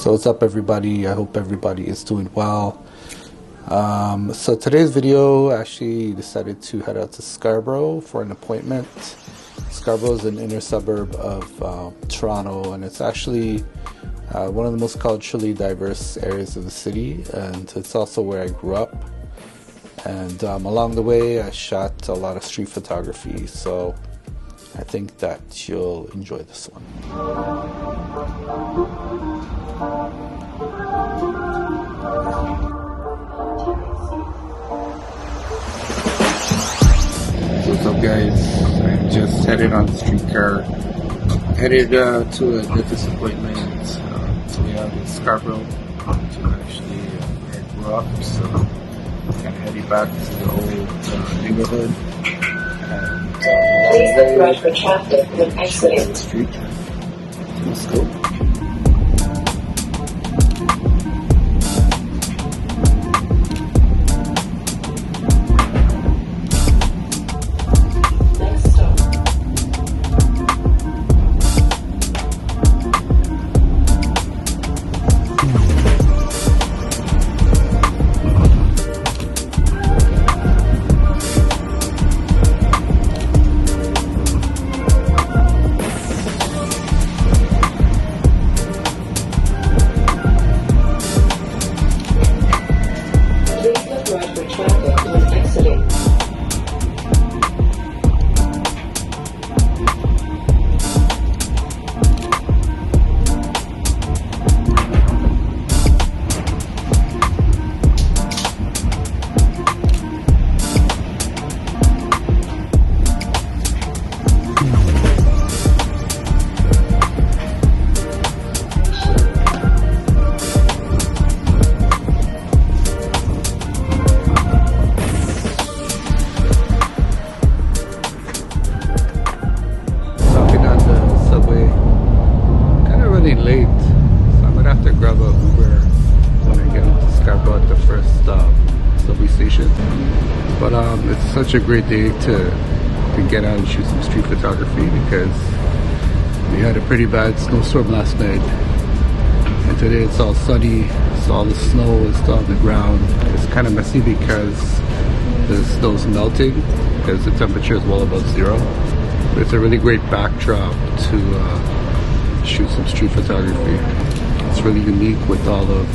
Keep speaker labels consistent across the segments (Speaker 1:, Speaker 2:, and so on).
Speaker 1: So what's up, everybody? I hope everybody is doing well. So today's video, I actually decided to head out to Scarborough for an appointment. Scarborough is an inner suburb of Toronto, and it's actually one of the most culturally diverse areas of the city, and it's also where I grew up. And along the way, I shot a lot of street photography, so I think that you'll enjoy this one. So what's up, guys? I just headed on the streetcar, headed to a dentist appointment. So we have in Scarborough, which is actually where I grew up. So kind of heading back to the old neighbourhood.
Speaker 2: Please look right for traffic when exiting
Speaker 1: the street. Let's go.
Speaker 2: next stop. Right for traffic when exiting.
Speaker 1: Late, so I'm gonna have to grab a Uber when I get to Scarborough at the first subway station. But it's such a great day to get out and shoot some street photography because we had a pretty bad snowstorm last night, and today it's all sunny. So all the snow is still on the ground. It's kind of messy because the snow's melting because the temperature is well above zero. But it's a really great backdrop to shoot some street photography. It's really unique with all of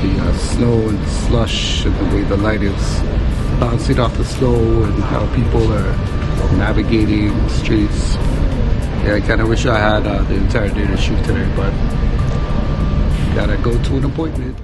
Speaker 1: the snow and slush and the way the light is bouncing off the snow and how people are navigating the streets. Yeah, I kind of wish I had the entire day to shoot today, but gotta go to an appointment.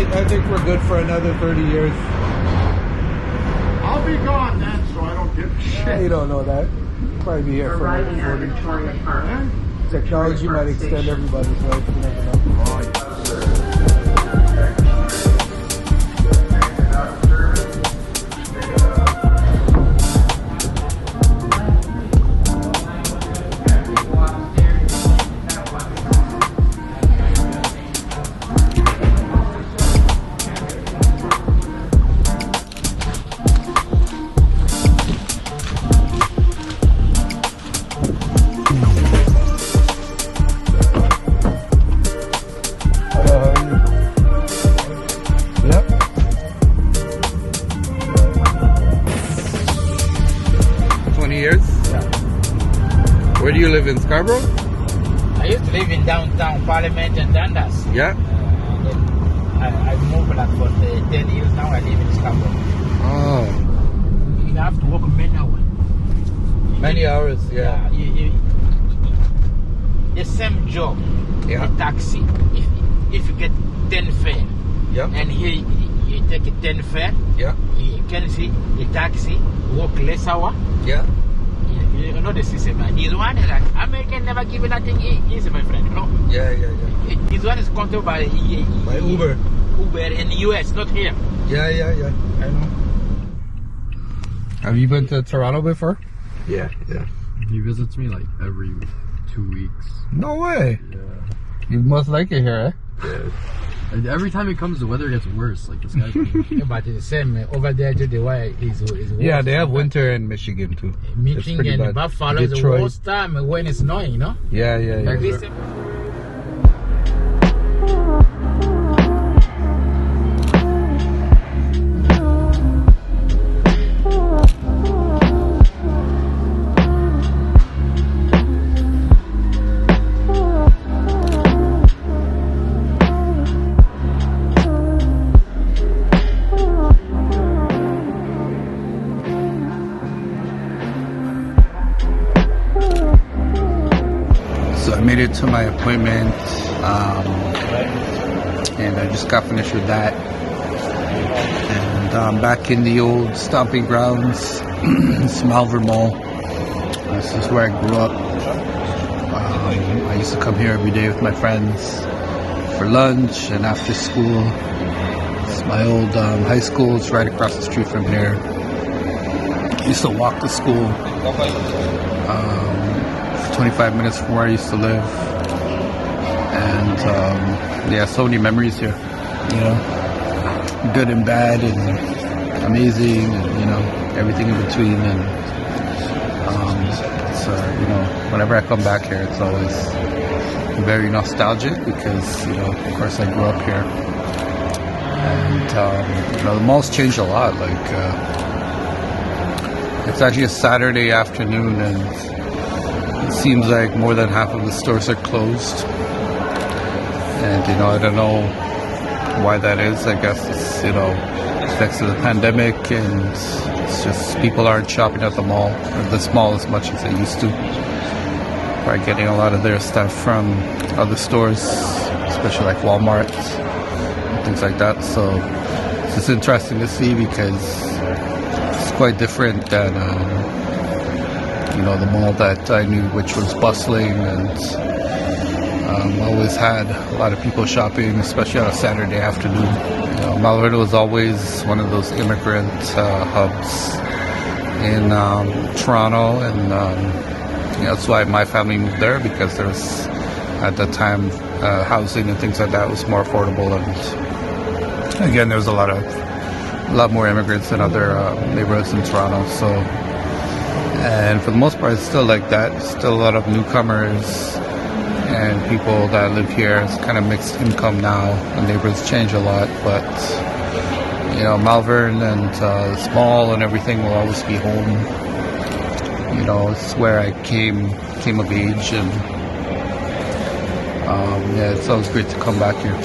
Speaker 1: I think we're good for another 30 years.
Speaker 3: I'll be gone then, so I don't give a shit.
Speaker 1: You don't know that. You'll probably be here for another 40.
Speaker 3: Yeah?
Speaker 1: Technology might extend everybody's life. You never know. Yep. 20 years?
Speaker 4: Yeah.
Speaker 1: Where do you live, in Scarborough?
Speaker 4: I used to live in downtown Parliament and Dundas.
Speaker 1: Yeah.
Speaker 4: And then I moved like for 10 years now. I live in Scarborough.
Speaker 1: Oh.
Speaker 4: You have to work many hours.
Speaker 1: Many hours, yeah.
Speaker 4: The same job,
Speaker 1: Yeah.
Speaker 4: the taxi. If you get 10 fare,
Speaker 1: Yep.
Speaker 4: and here you take a 10 fare.
Speaker 1: Yeah.
Speaker 4: You can see the taxi walk less hour.
Speaker 1: Yeah.
Speaker 4: You know the system. This one is like American never give you nothing easy, my friend. You know.
Speaker 1: Yeah.
Speaker 4: This one is controlled by
Speaker 1: Uber.
Speaker 4: Uber in the US, not here.
Speaker 1: Yeah. I know. Have you been to Toronto before?
Speaker 5: Yeah. He visits me like every 2 weeks.
Speaker 1: No way.
Speaker 5: Yeah.
Speaker 1: You must like it here, eh?
Speaker 5: Yeah. And every time he comes, the weather gets worse. Like this guy's
Speaker 4: Yeah, but it's the same over there to the way is
Speaker 1: Yeah, they have winter in Michigan too. It's pretty
Speaker 4: Michigan,
Speaker 1: bad.
Speaker 4: Buffalo is the
Speaker 1: Detroit.
Speaker 4: worst time when it's snowing, you know?
Speaker 1: Yeah.
Speaker 4: Like this.
Speaker 1: So I made it to my appointment, and I just got finished with that. And I'm back in the old stomping grounds, it's Malvern Mall. This is where I grew up. I used to come here every day with my friends for lunch and after school. It's my old high school. It's right across the street from here. I used to walk to school. 25 minutes from where I used to live, and yeah, so many memories here, you know, good and bad and amazing, and you know, everything in between. And so, you know, whenever I come back here, it's always very nostalgic because, you know, of course I grew up here, and you know, the mall's changed a lot. Like it's actually a Saturday afternoon, and it seems like more than half of the stores are closed. And, you know, I don't know why that is. I guess it's, you know, thanks to the pandemic, and it's just people aren't shopping at the mall, or this mall, as much as they used to. Probably getting a lot of their stuff from other stores, especially like Walmart and things like that. So it's just interesting to see because it's quite different than you know, the mall that I knew, which was bustling and always had a lot of people shopping, especially on a Saturday afternoon. You know, Malvern was always one of those immigrant hubs in Toronto, and you know, that's why my family moved there, because there was, at that time, housing and things like that was more affordable, and again, there was a lot more immigrants than other neighborhoods in Toronto. So. And for the most part, it's still like that. Still a lot of newcomers and people that live here. It's kind of mixed income now. The neighborhoods change a lot, but you know, Malvern and the mall and everything will always be home. You know, it's where I came of age, and yeah, it's always great to come back here.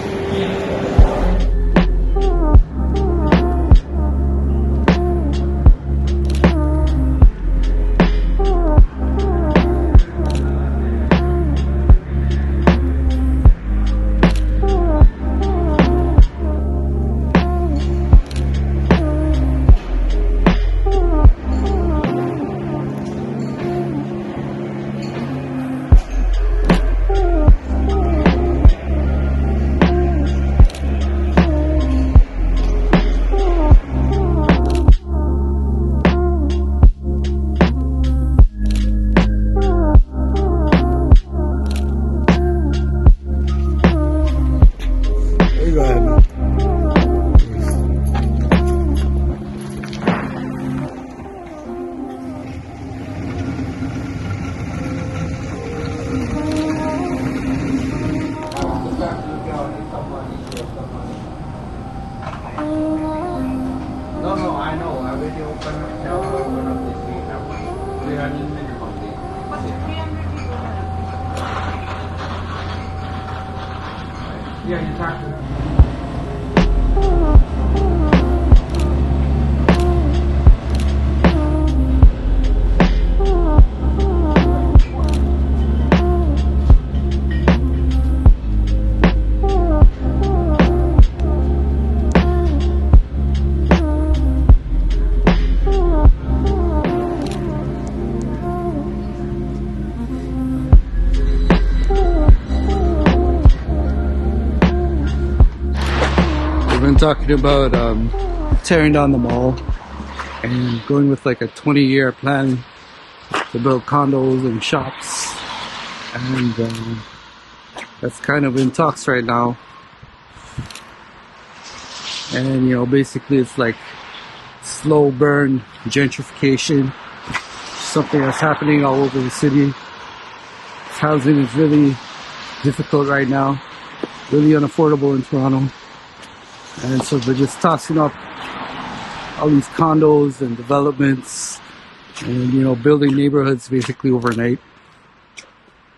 Speaker 1: No, I know. I already opened up this week now. 300 minimum day.
Speaker 6: But 300 people have.
Speaker 1: Yeah, you talked to talking about tearing down the mall and going with like a 20-year plan to build condos and shops, and that's kind of in talks right now. And you know, basically it's like slow burn gentrification, something that's happening all over the city. Housing is really difficult right now, really unaffordable in Toronto, and so they're just tossing up all these condos and developments and, you know, building neighborhoods basically overnight.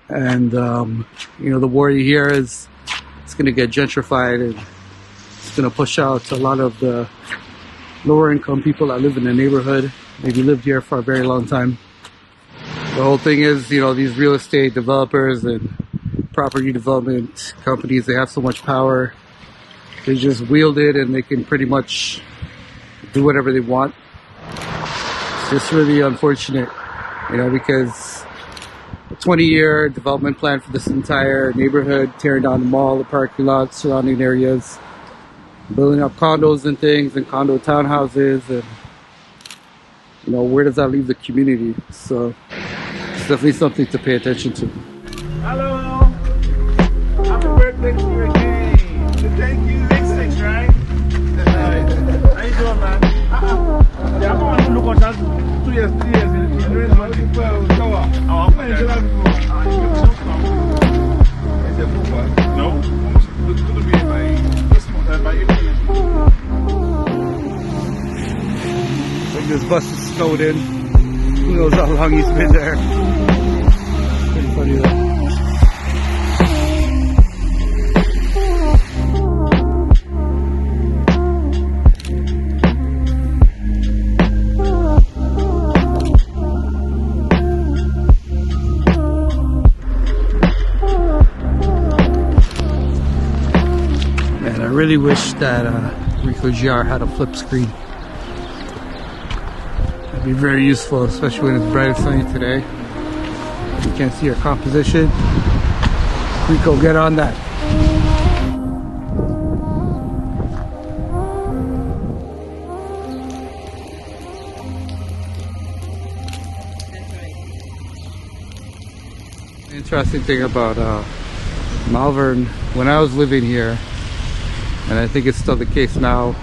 Speaker 1: And you know, the worry here is it's going to get gentrified, and it's going to push out a lot of the lower income people that live in the neighborhood, maybe lived here for a very long time. The whole thing is, you know, these real estate developers and property development companies, they have so much power. They just wield it and they can pretty much do whatever they want. It's just really unfortunate, you know, because a 20-year development plan for this entire neighborhood, tearing down the mall, the parking lots, surrounding areas, building up condos and things and condo townhouses, and you know, where does that leave the community? So it's definitely something to pay attention to.
Speaker 3: Hello. Happy birthday to you again. Thank you. Next six, right? How you doing, man? Yeah, I'm going to look on that 2 years, 3 years in the rain. Oh, I'm going to no. It's going to be by this month, by April.
Speaker 1: Like this bus is snowed in. Who knows how long he's been there. Pretty funny though. Man, I really wish that Ricoh GR had a flip screen. It'd be very useful, especially when it's bright and sunny today. You can't see your composition. Ricoh, get on that. The interesting thing about Malvern, when I was living here, and I think it's still the case now,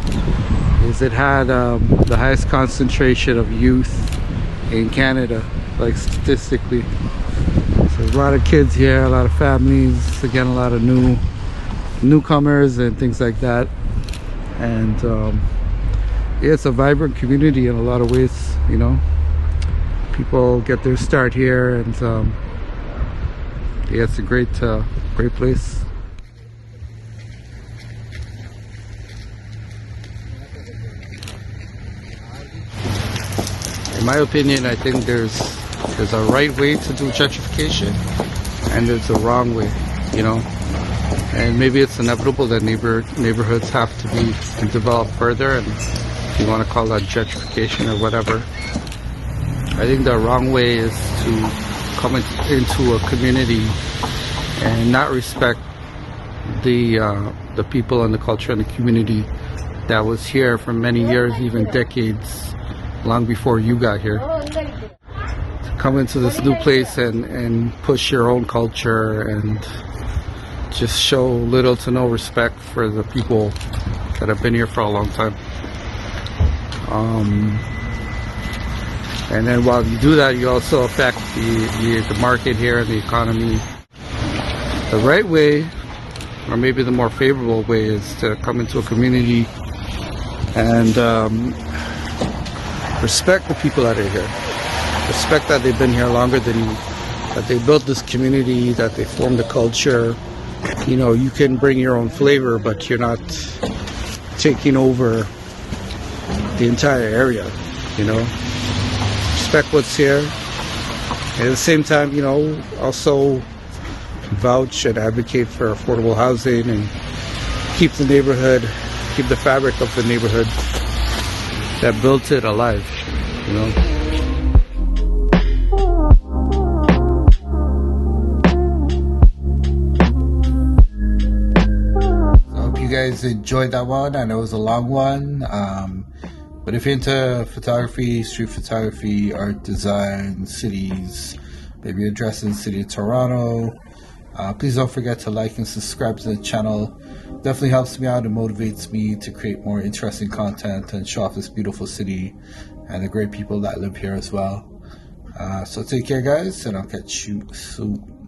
Speaker 1: is it had the highest concentration of youth in Canada, like statistically. So a lot of kids here, a lot of families, again a lot of newcomers and things like that. And yeah, it's a vibrant community in a lot of ways, you know. People get their start here, and yeah, it's a great place. In my opinion, I think there's a right way to do gentrification and there's a wrong way, you know. And maybe it's inevitable that neighborhoods have to be developed further, and if you want to call that gentrification or whatever. I think the wrong way is to come into a community and not respect the people and the culture and the community that was here for many years, even decades, long before you got here. To come into this new place and push your own culture and just show little to no respect for the people that have been here for a long time. And then while you do that, you also affect the market here and the economy. The right way, or maybe the more favorable way, is to come into a community and respect the people that are here. Respect that they've been here longer than you, that they built this community, that they formed a culture. You know, you can bring your own flavor, but you're not taking over the entire area, you know. Respect what's here. And at the same time, you know, also vouch and advocate for affordable housing and keep the neighborhood, keep the fabric of the neighborhood that built it alive, you know. I hope you you guys enjoyed that one. I know it was a long one. But if you're into photography, street photography, art design, cities, maybe you're interested in the city of Toronto, please don't forget to like and subscribe to the channel. Definitely helps me out and motivates me to create more interesting content and show off this beautiful city and the great people that live here as well. So take care, guys, and I'll catch you soon.